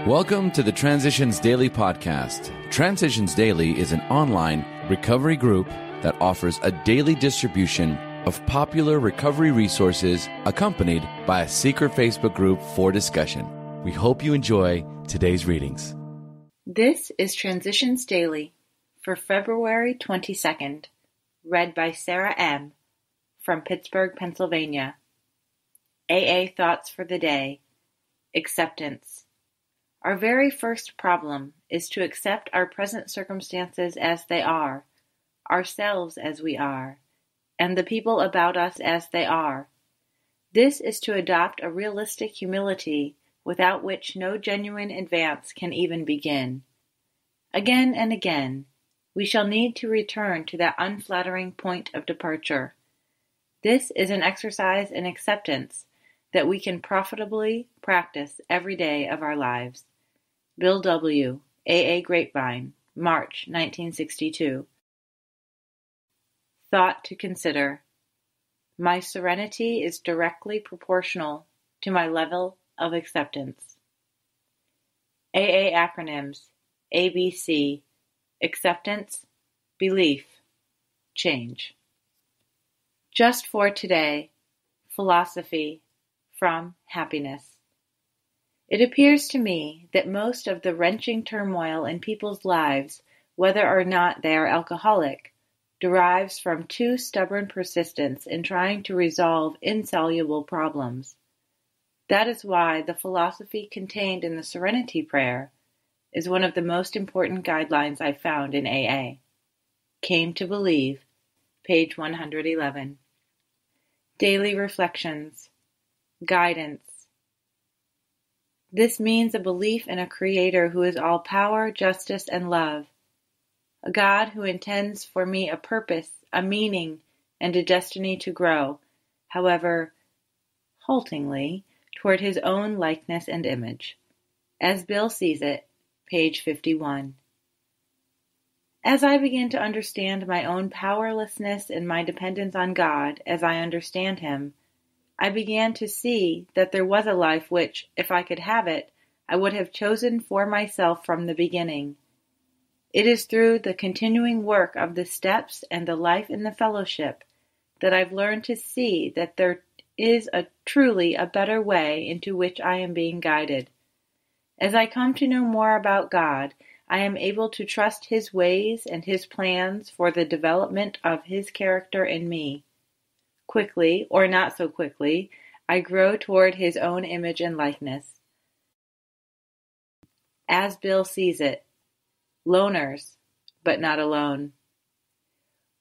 Welcome to the Transitions Daily podcast. Transitions Daily is an online recovery group that offers a daily distribution of popular recovery resources accompanied by a secret Facebook group for discussion. We hope you enjoy today's readings. This is Transitions Daily for February 22nd, read by Sarah M. from Pittsburgh, Pennsylvania. AA Thoughts for the Day. Acceptance. Our very first problem is to accept our present circumstances as they are, ourselves as we are, and the people about us as they are. This is to adopt a realistic humility without which no genuine advance can even begin. Again and again, we shall need to return to that unflattering point of departure. This is an exercise in acceptance that we can profitably practice every day of our lives. Bill W., AA Grapevine, March 1962. Thought to consider. My serenity is directly proportional to my level of acceptance. AA acronyms: ABC, acceptance, belief, change. Just for today, philosophy from happiness. It appears to me that most of the wrenching turmoil in people's lives, whether or not they are alcoholic, derives from too stubborn persistence in trying to resolve insoluble problems. That is why the philosophy contained in the Serenity Prayer is one of the most important guidelines I've found in AA. Came to Believe, page 111. Daily Reflections. Guidance. This means a belief in a Creator who is all power, justice, and love, a God who intends for me a purpose, a meaning, and a destiny to grow, however haltingly, toward His own likeness and image. As Bill sees it, page 51. As I begin to understand my own powerlessness and my dependence on God as I understand Him, I began to see that there was a life which, if I could have it, I would have chosen for myself from the beginning. It is through the continuing work of the steps and the life in the fellowship that I've learned to see that there is truly a better way into which I am being guided. As I come to know more about God, I am able to trust His ways and His plans for the development of His character in me. Quickly, or not so quickly, I grow toward His own image and likeness. As Bill sees it, loners, but not alone.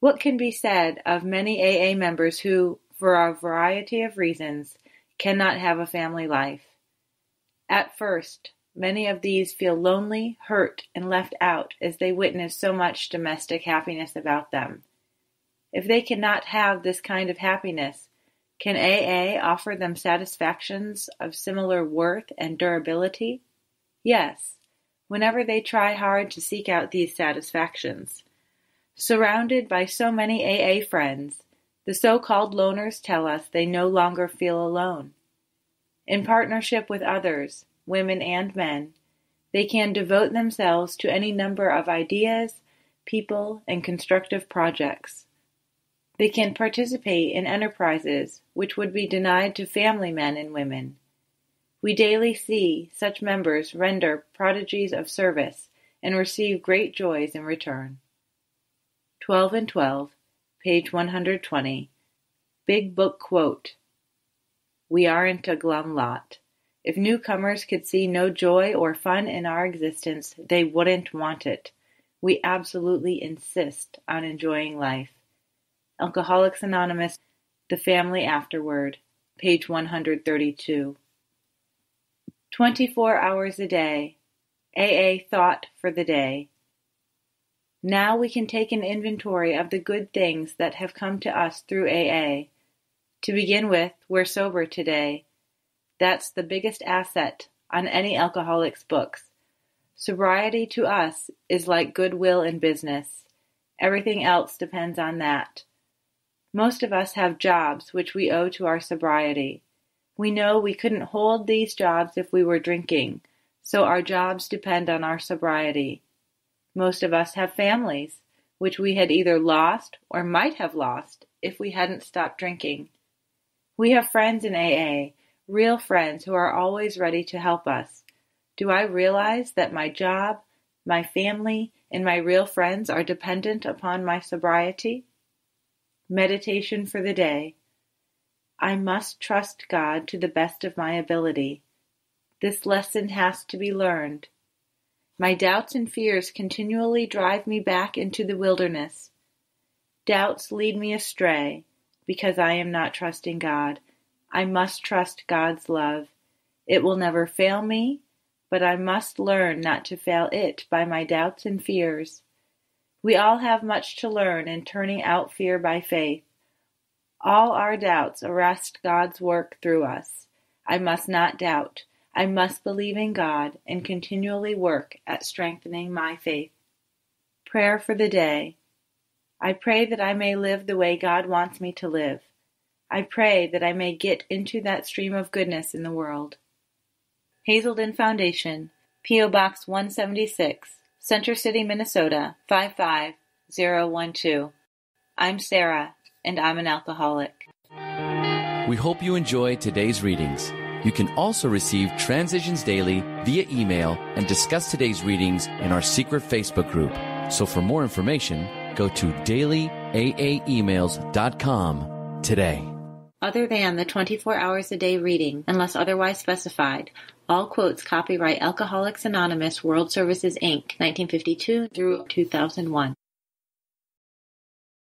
What can be said of many AA members who, for a variety of reasons, cannot have a family life? At first, many of these feel lonely, hurt, and left out as they witness so much domestic happiness about them. If they cannot have this kind of happiness, can AA offer them satisfactions of similar worth and durability? Yes, whenever they try hard to seek out these satisfactions. Surrounded by so many AA friends, the so-called loners tell us they no longer feel alone. In partnership with others, women and men, they can devote themselves to any number of ideas, people, and constructive projects. They can participate in enterprises which would be denied to family men and women. We daily see such members render prodigies of service and receive great joys in return. 12 and 12, page 120. Big Book Quote. We aren't a glum lot. If newcomers could see no joy or fun in our existence, they wouldn't want it. We absolutely insist on enjoying life. Alcoholics Anonymous, The Family Afterward, page 132. 24 hours a day. AA Thought for the Day. Now we can take an inventory of the good things that have come to us through AA. To begin with, we're sober today. That's the biggest asset on any alcoholic's books. Sobriety to us is like goodwill in business. Everything else depends on that. Most of us have jobs which we owe to our sobriety. We know we couldn't hold these jobs if we were drinking, So our jobs depend on our sobriety. Most of us have families, which we had either lost or might have lost if we hadn't stopped drinking. We have friends in AA, real friends who are always ready to help us. Do I realize that my job, my family, and my real friends are dependent upon my sobriety? Meditation for the day. I must trust God to the best of my ability. This lesson has to be learned. My doubts and fears continually drive me back into the wilderness. Doubts lead me astray because I am not trusting God. I must trust God's love. It will never fail me, but I must learn not to fail it by my doubts and fears. We all have much to learn in turning out fear by faith. All our doubts arrest God's work through us. I must not doubt. I must believe in God and continually work at strengthening my faith. Prayer for the day. I pray that I may live the way God wants me to live. I pray that I may get into that stream of goodness in the world. Hazelden Foundation, P.O. Box 176, Center City, Minnesota 55012. I'm Sarah, and I'm an alcoholic. We hope you enjoyed today's readings. You can also receive Transitions Daily via email and discuss today's readings in our secret Facebook group. So for more information, go to dailyaaemails.com today. Other than the 24 hours a day reading, unless otherwise specified, all quotes copyright Alcoholics Anonymous World Services, Inc., 1952 through 2001.